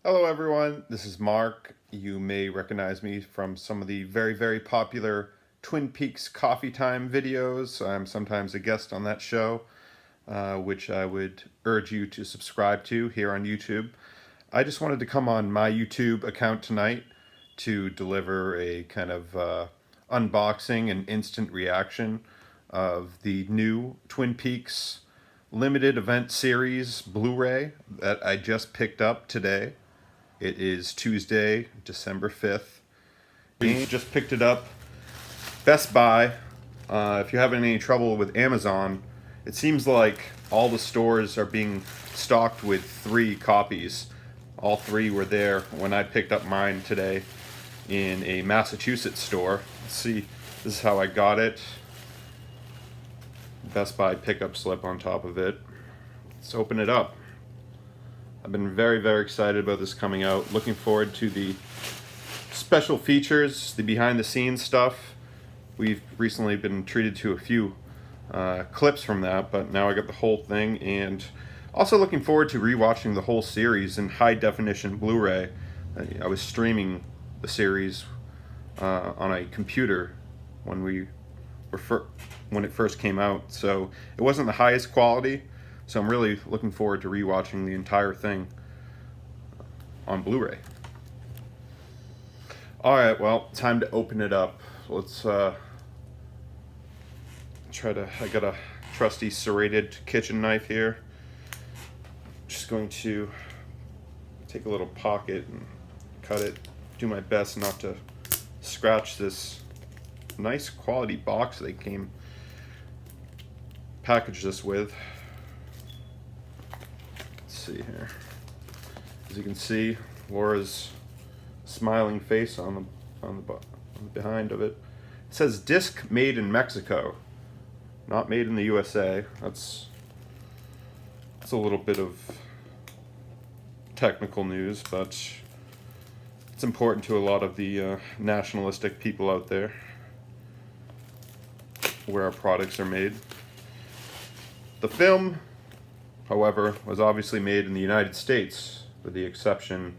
Hello everyone, this is Mark. You may recognize me from some of the very popular Twin Peaks Coffee Time videos. I'm sometimes a guest on that show, which I would urge you to subscribe to here on YouTube. I just wanted to come on my YouTube account tonight to deliver a kind of unboxing and instant reaction of the new Twin Peaks limited event series Blu-ray that I just picked up today. It is Tuesday, December 5th. We just picked it up. Best Buy. If you're having any trouble with Amazon, it seems like all the stores are being stocked with 3 copies. All 3 were there when I picked up mine today in a Massachusetts store. Let's see, this is how I got it. Best Buy pickup slip on top of it. Let's open it up. I've been very excited about this coming out. Looking forward to the special features, the behind the scenes stuff. We've recently been treated to a few clips from that, but now I got the whole thing, and also looking forward to rewatching the whole series in high definition Blu-ray. I was streaming the series on a computer when it first came out, so it wasn't the highest quality. So I'm really looking forward to rewatching the entire thing on Blu-ray. Alright, well, time to open it up. Let's I got a trusty serrated kitchen knife here. Just going to take a little pocket and cut it. Do my best not to scratch this nice quality box they packaged this with. See here. As you can see, Laura's smiling face on the behind of it. It says disc made in Mexico, not made in the USA. That's a little bit of technical news, but it's important to a lot of the nationalistic people out there where our products are made. The film, however, was obviously made in the United States, with the exception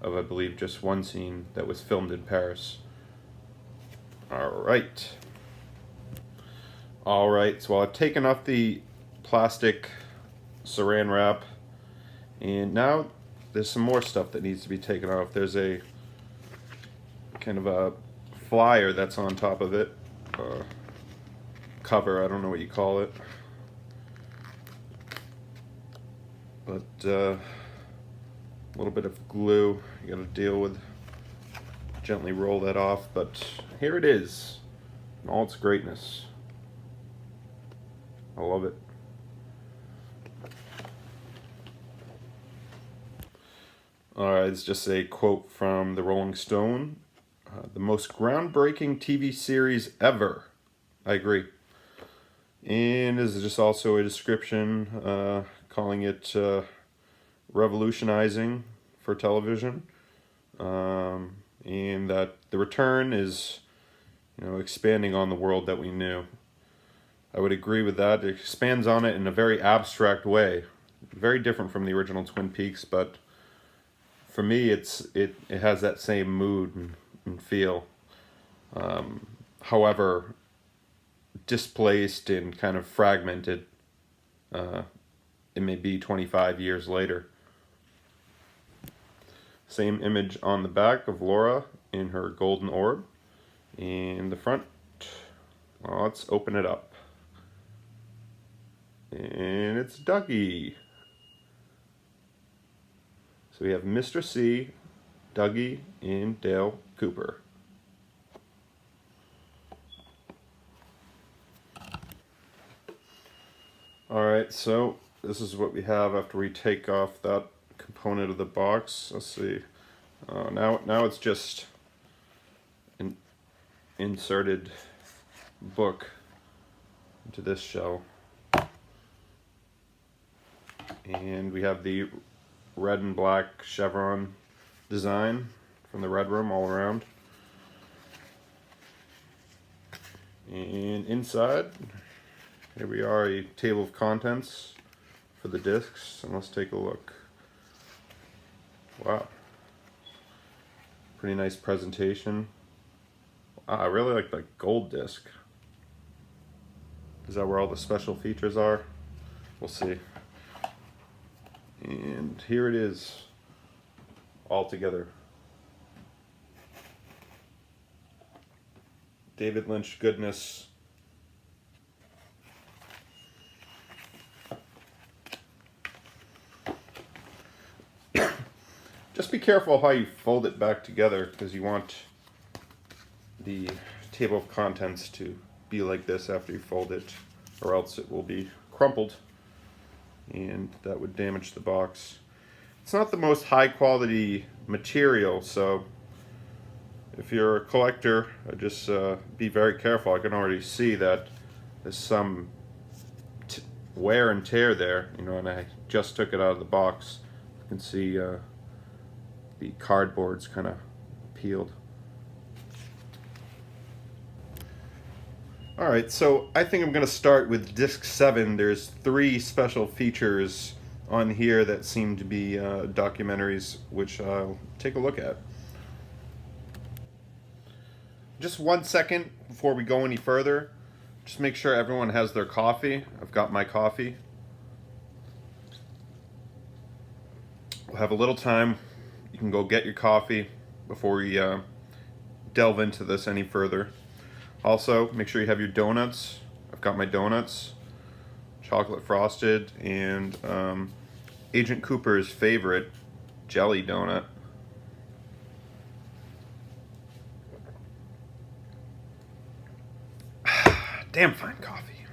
of, I believe, just one scene that was filmed in Paris. Alright, so I've taken off the plastic saran wrap, and now there's some more stuff that needs to be taken off. There's a kind of a flyer that's on top of it, cover, I don't know what you call it. But a little bit of glue you gotta deal with. Gently roll that off, but here it is in all its greatness. I love it. Alright, it's just a quote from the Rolling Stone. The most groundbreaking TV series ever. I agree. And this is just also a description calling it revolutionizing for television, and that the return is, expanding on the world that we knew. I would agree with that. It expands on it in a very abstract way, very different from the original Twin Peaks, but for me it has that same mood and feel. However, displaced and kind of fragmented, it may be 25 years later. Same image on the back of Laura in her golden orb. And the front, well, let's open it up. And it's Dougie. So we have Mr. C, Dougie, and Dale Cooper. Alright, so this is what we have after we take off that component of the box. Let's see. Now it's just an inserted book into this shell. And we have the red and black chevron design from the Red Room all around. And inside, here we are, a table of contents for the discs, and let's take a look. Wow. Pretty nice presentation. Wow, I really like the gold disc. Is that where all the special features are? We'll see. And here it is, all together. David Lynch goodness. Just be careful how you fold it back together, because you want the table of contents to be like this after you fold it, or else it will be crumpled and that would damage the box. It's not the most high quality material, so if you're a collector, just be very careful. I can already see that there's some wear and tear there, you know, and I just took it out of the box. You can see the cardboard's kind of peeled. Alright, so I think I'm going to start with disc 7. There's 3 special features on here that seem to be documentaries, which I'll take a look at. Just 1 second before we go any further, just make sure everyone has their coffee. I've got my coffee. We'll have a little time. You can go get your coffee before we delve into this any further. Also, make sure you have your donuts. I've got my donuts, chocolate frosted, and Agent Cooper's favorite, jelly donut. Damn fine coffee.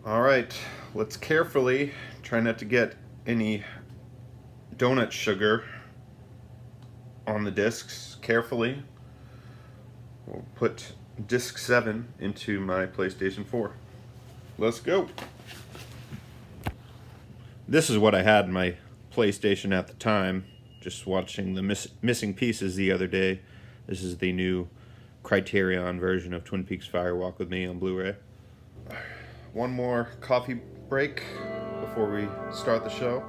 Alright, let's carefully try not to get any donut sugar on the discs. Carefully. We'll put disc 7 into my PlayStation 4. Let's go. This is what I had in my PlayStation at the time. Just watching the missing pieces the other day. This is the new Criterion version of Twin Peaks Fire Walk with Me on Blu-ray. One more coffee break before we start the show.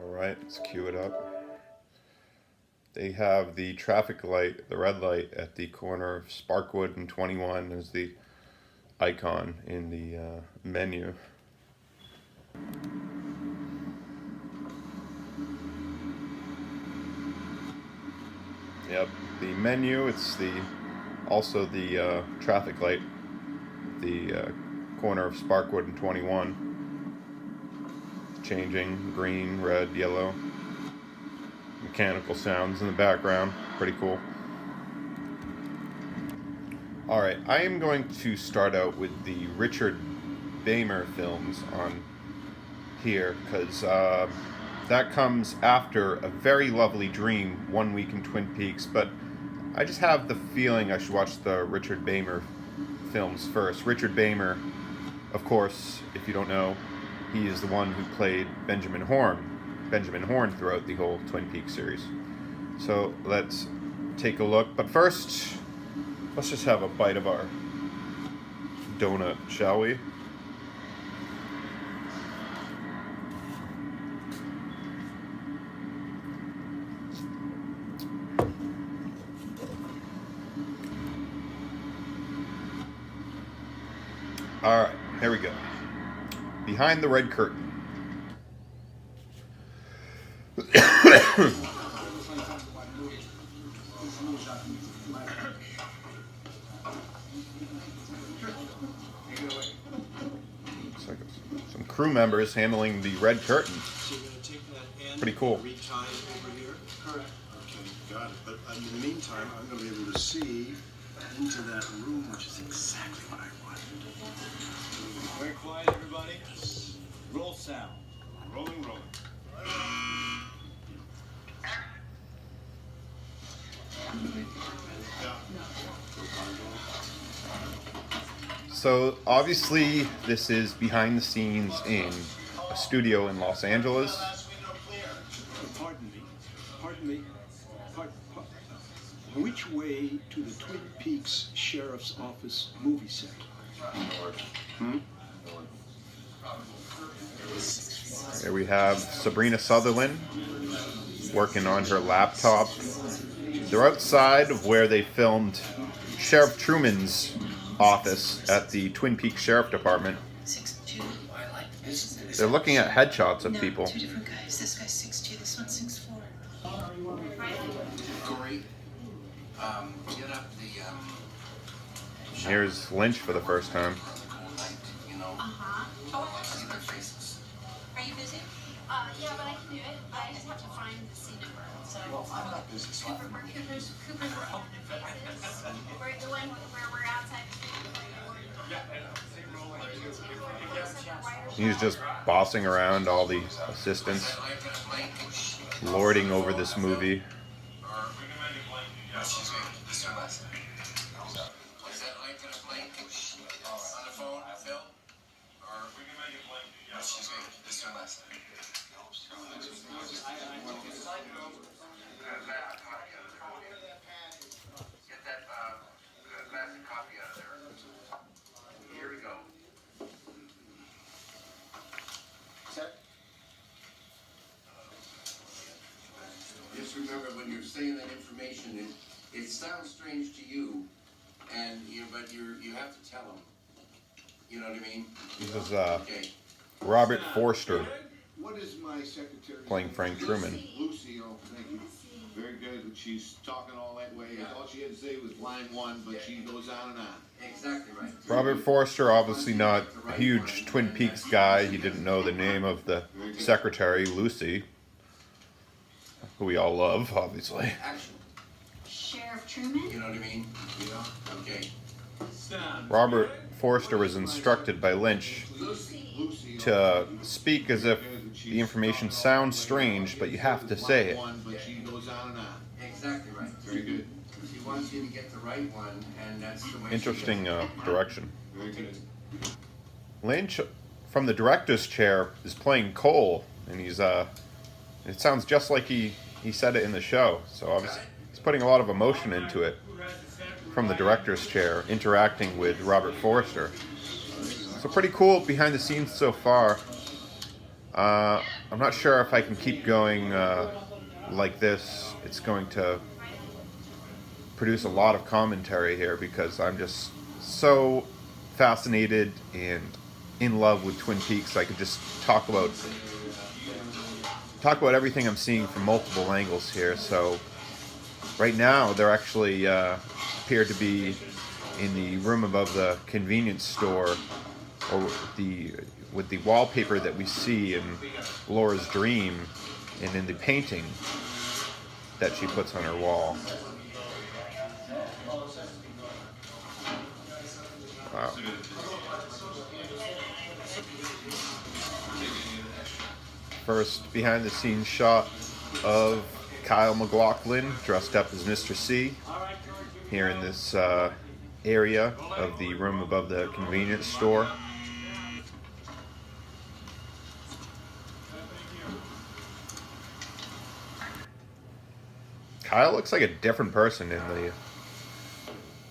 Alright, let's cue it up. They have the traffic light, the red light, at the corner of Sparkwood and 21 as the icon in the menu. Yep, the menu, it's also the traffic light, the corner of Sparkwood and 21. It's changing green, red, yellow. Mechanical sounds in the background, pretty cool. Alright, I am going to start out with the Richard Beymer films on here, because that comes after A Very Lovely Dream, 1 week in Twin Peaks, but I just have the feeling I should watch the Richard Beymer films first. Richard Beymer, of course, if you don't know, he is the one who played Benjamin Horne throughout the whole Twin Peaks series. So let's take a look, but first, let's just have a bite of our donut, shall we? Alright, here we go. Behind the red curtain. Looks like some crew members handling the red curtain. Pretty cool. Correct. Okay, got it. But in the meantime, I'm going to be able to see into that room, which is exactly what I wanted. Very quiet, everybody. Roll sound. Rolling. So obviously this is behind the scenes in a studio in Los Angeles. Pardon me. Which way to the Twin Peaks Sheriff's Office movie set? Here we have Sabrina Sutherland working on her laptop. They're outside of where they filmed Sheriff Truman's office at the Twin Peaks Sheriff Department. 6'2". I like this. They're looking at headshots of people. Two different guys. This guy's 6'2", this one's 6'4". Corey, get up the, Here's Lynch for the first time. you know, see their faces. Are you busy? Yeah, but I can do it. I just have to find the scene number. So I'm not busy, so Cooper's faces. We're the one where we're outside. He's just bossing around all the assistants, lording over this movie. Excuse me, this one last. Is that light gonna blink on the phone, Phil? Or, excuse me, this one last. Get that plastic copy out of there. Here we go. Set. Just remember, when you're saying that information, it sounds strange to you, and but you have to tell them. You know what I mean? This is Okay. Robert Forster What is my secretary? playing Frank Truman. Lucy, oh, thank you. Very good. She's talking all that way. All she had to say was line one, but she goes on and on. Exactly right. Robert Forster, obviously not a huge Twin Peaks guy. He didn't know the name of the secretary, Lucy, who we all love, obviously. Action. Sheriff Truman? You know what I mean? You know? Okay. Robert Forster was instructed by Lynch Lucy, to speak as if the information sounds strange, but you have to say it. one, but she goes on and on. Exactly right. Very good. He wants you to get the right one, and that's the way. Interesting direction. Very good. Lynch, from the director's chair, is playing Cole, and he's it sounds just like he said it in the show. So obviously he's putting a lot of emotion into it from the director's chair, interacting with Robert Forster. So pretty cool behind the scenes so far. I'm not sure if I can keep going like this. It's going to produce a lot of commentary here because I'm just so fascinated and in love with Twin Peaks. I could just talk about everything I'm seeing from multiple angles here. So right now they're actually appear to be in the room above the convenience store, or with the wallpaper that we see in Laura's dream and in the painting that she puts on her wall. Wow. First behind the scenes shot of Kyle MacLachlan dressed up as Mr. C here in this area of the room above the convenience store. Kyle looks like a different person in the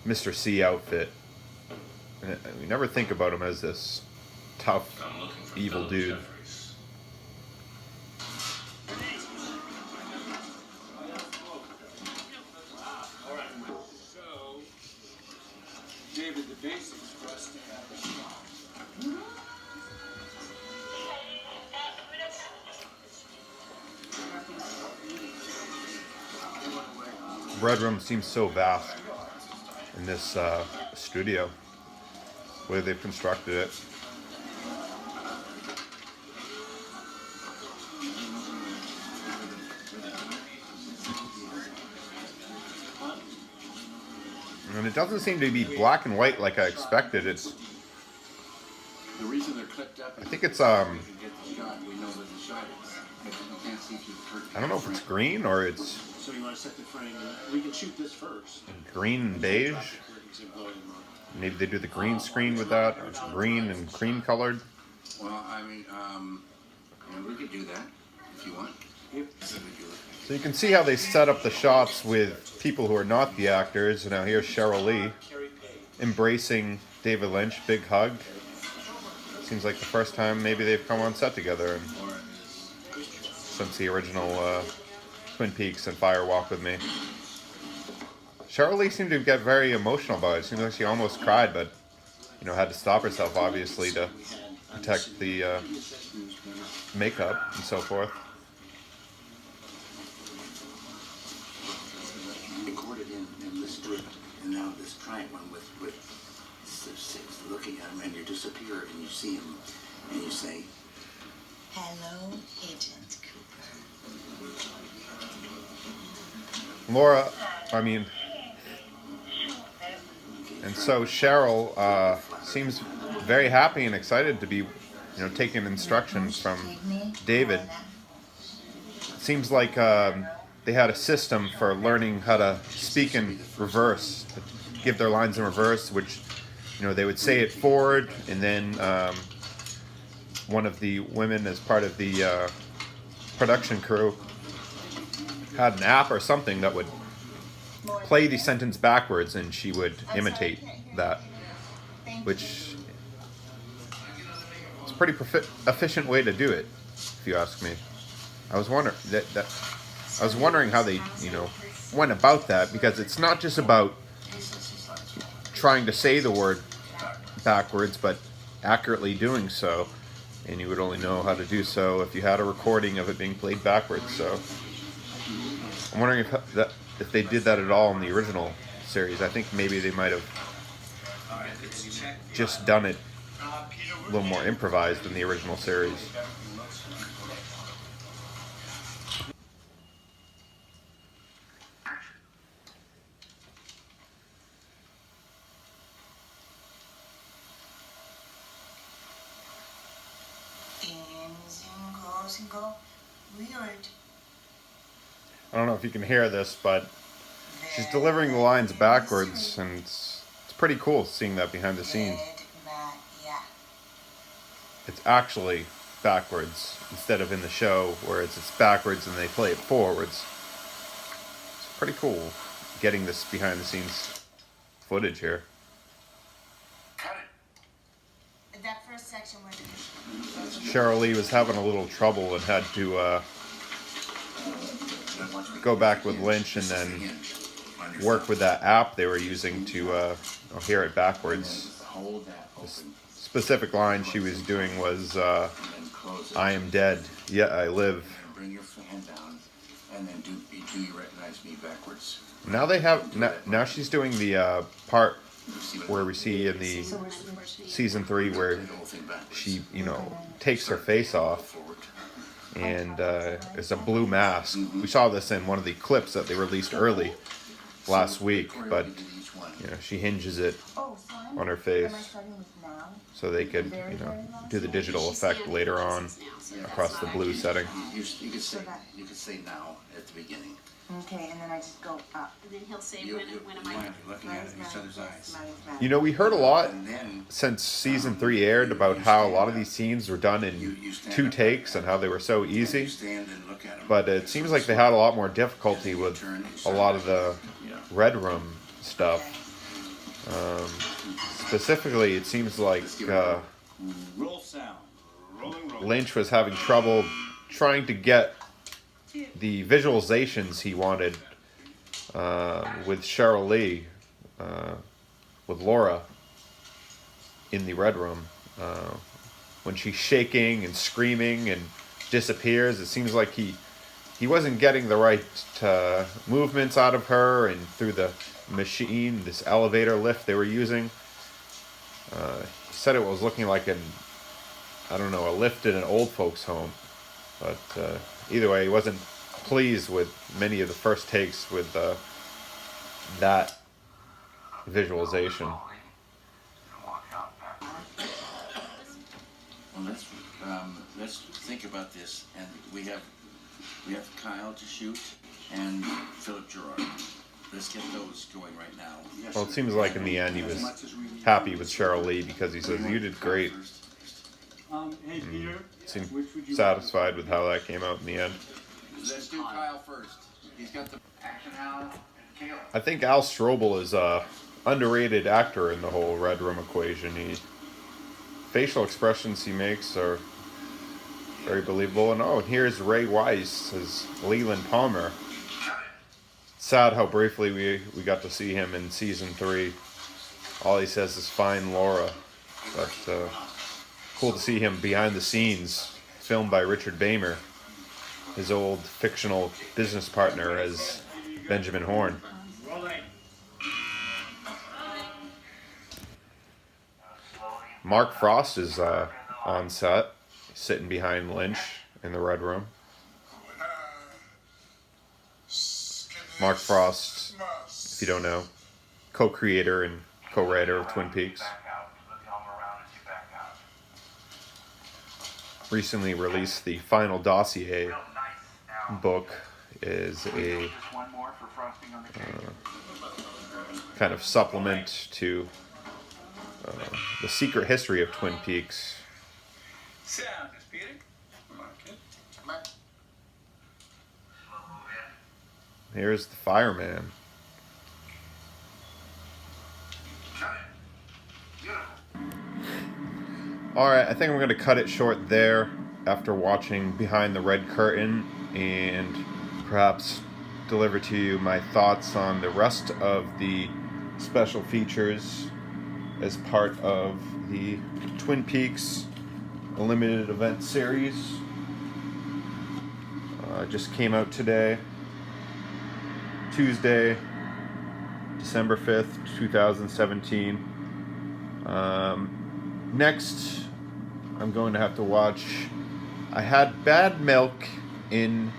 Mr. C outfit. We never think about him as this tough, evil dude. David, the basics for us to have a shot. Red Room seems so vast in this studio, where they've constructed it. And it doesn't seem to be black and white like I expected. It's, The reason they're clipped up. I think it's We can get the shot. We know what the shot is. But you can't see through the curtain. I don't know if it's green or it's So you want to set the frame? We can shoot this first. green and beige. Maybe they do the green screen with that, or it's green and cream colored. Well, I mean, we could do that if you want. So you can see how they set up the shots with people who are not the actors. Now here's Cheryl Lee embracing David Lynch, big hug. Seems like the first time maybe they've come on set together since the original Twin Peaks and Fire Walk with Me. Cheryl Lee seemed to get very emotional about it. It seemed like she almost cried, but had to stop herself, obviously, to protect the makeup and so forth. Recorded in the script, and now this trying one with six looking at him, and you disappear, and you see him, and you say, Hello, Agent Cooper. Laura, and so Cheryl seems very happy and excited to be, taking instructions from David. It seems like they had a system for learning how to speak in reverse, to give their lines in reverse, which, they would say it forward, and then one of the women, as part of the production crew, had an app or something that would play the sentence backwards, and she would imitate that, which is a pretty efficient way to do it, if you ask me. I was wondering how they, went about that, because it's not just about trying to say the word backwards, but accurately doing so, and you would only know how to do so if you had a recording of it being played backwards. So I'm wondering if they did that at all in the original series. I think maybe they might have just done it a little more improvised in the original series. Weird. I don't know if you can hear this, but she's delivering the lines backwards, and it's pretty cool seeing that behind the scenes. It's actually backwards instead of in the show where it's backwards and they play it forwards. It's pretty cool getting this behind the scenes footage here. That first section where Cheryl Lee was having a little trouble and had to go back with Lynch and then work with that app they were using to hear it backwards. The specific line she was doing was, I am dead, yet I live. bring your hand down, and then do you recognize me backwards? Now they have, now she's doing the part where we see in the season 3 where she, takes her face off, and it's a blue mask. We saw this in one of the clips that they released early last week, but she hinges it on her face so they could, do the digital effect later on across the blue setting. You could say now at the beginning. Okay, and then I just go up. And then he'll say, when am I? Looking at each other's eyes. We heard a lot And then since season 3 aired about how a lot of these scenes were done in 2 takes and how they were so easy, stand and look at him. but it seems like they had a lot more difficulty with a lot of the Red Room stuff. Specifically, it seems like Roll sound. Rolling. Lynch was having trouble trying to get the visualizations he wanted with Cheryl Lee, with Laura in the Red Room. When she's shaking and screaming and disappears, it seems like he wasn't getting the right movements out of her and through the machine, this elevator lift they were using. He said it was looking like a lift in an old folks home. But either way, he wasn't pleased with many of the first takes with that visualization. Well, let's think about this. And we have Kyle to shoot and Philip Gerard. Let's get those going right now. Well, it seems like in the end he was happy with Cheryl Lee because he says, "You did great." Hey Peter, Seemed which would you satisfied with how that came out in the end. Let's do Kyle first. He's got the action Al and Caleb. I think Al Strobel is underrated actor in the whole Red Room equation. Facial expressions he makes are very believable. And oh, and here's Ray Weiss as Leland Palmer. Sad how briefly we got to see him in season 3. All he says is "Fine, Laura," but cool to see him behind the scenes, filmed by Richard Beymer, his old fictional business partner as Benjamin Horne. Mark Frost is on set, sitting behind Lynch in the Red Room. Mark Frost, if you don't know, co-creator and co-writer of Twin Peaks. Recently released the final dossier book, is a kind of supplement to the secret history of Twin Peaks. Here's the fireman. Alright, I think I'm going to cut it short there after watching Behind the Red Curtain, and perhaps deliver to you my thoughts on the rest of the special features as part of the Twin Peaks limited event series. Just came out today, Tuesday, December 5th, 2017. Next, I'm going to have to watch I Had Bad Milk in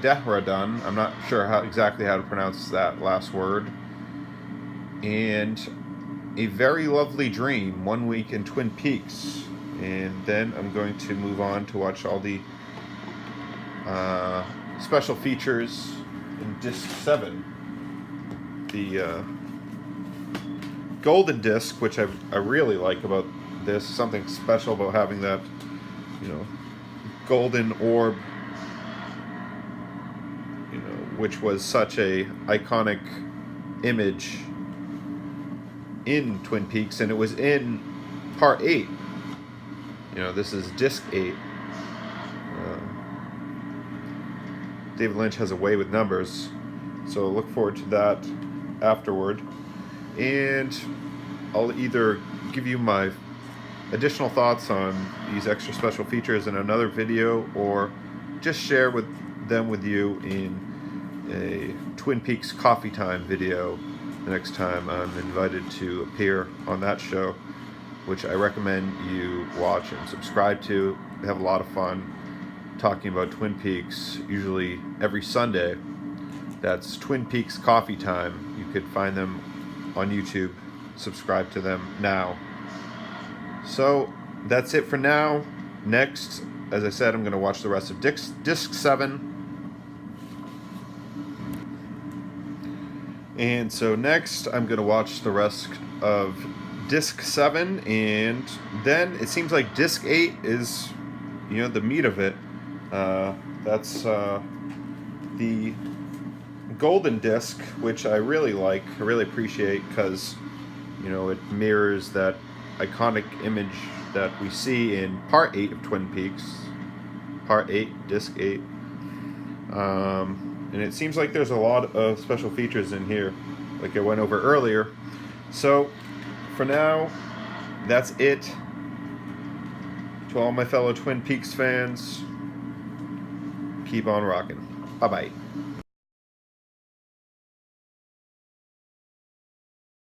Dehradun. I'm not sure exactly how to pronounce that last word. And A Very Lovely Dream, 1 week in Twin Peaks. And then I'm going to move on to watch all the special features in Disc 7. The golden disc, which I really like about this, something special about having that, golden orb, which was such a iconic image in Twin Peaks, and it was in part 8. This is disc 8. David Lynch has a way with numbers, so look forward to that afterward. And I'll either give you my additional thoughts on these extra special features in another video, or just share them with you in a Twin Peaks Coffee Time video the next time I'm invited to appear on that show, which I recommend you watch and subscribe to. They have a lot of fun talking about Twin Peaks, usually every Sunday. That's Twin Peaks Coffee Time. You could find them on YouTube. Subscribe to them now. So that's it for now. Next, as I said, I'm going to watch the rest of Disc 7. And so next, I'm going to watch the rest of Disc 7. And then it seems like Disc 8 is, the meat of it. That's the golden disc, which I really like, I really appreciate, because it mirrors that iconic image that we see in part 8 of Twin Peaks, part 8, disc 8. And it seems like there's a lot of special features in here, like I went over earlier. So for now, that's it. To all my fellow Twin Peaks fans, keep on rocking. Bye-bye.